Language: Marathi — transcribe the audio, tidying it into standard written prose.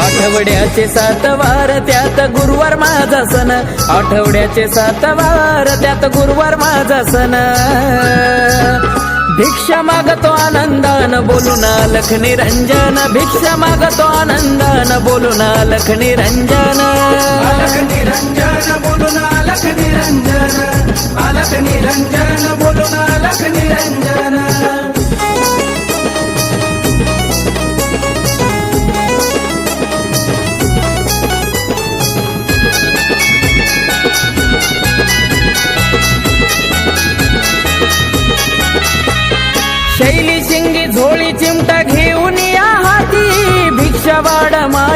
आठवड्याचे 7 वार त्यात गुरुवार माझा सण, आठवड्याचे 7 वार त्यात गुरुवार माझा सण। भिक्षा मागतो आनंदान बोलून अलख निरंजन, भिक्षा मागतो आनंदान बोलून अलख निरंजन, अलख निरंजन बोलून अलख निरंजन, अलख निरंजन बोलून अलख निरंजन।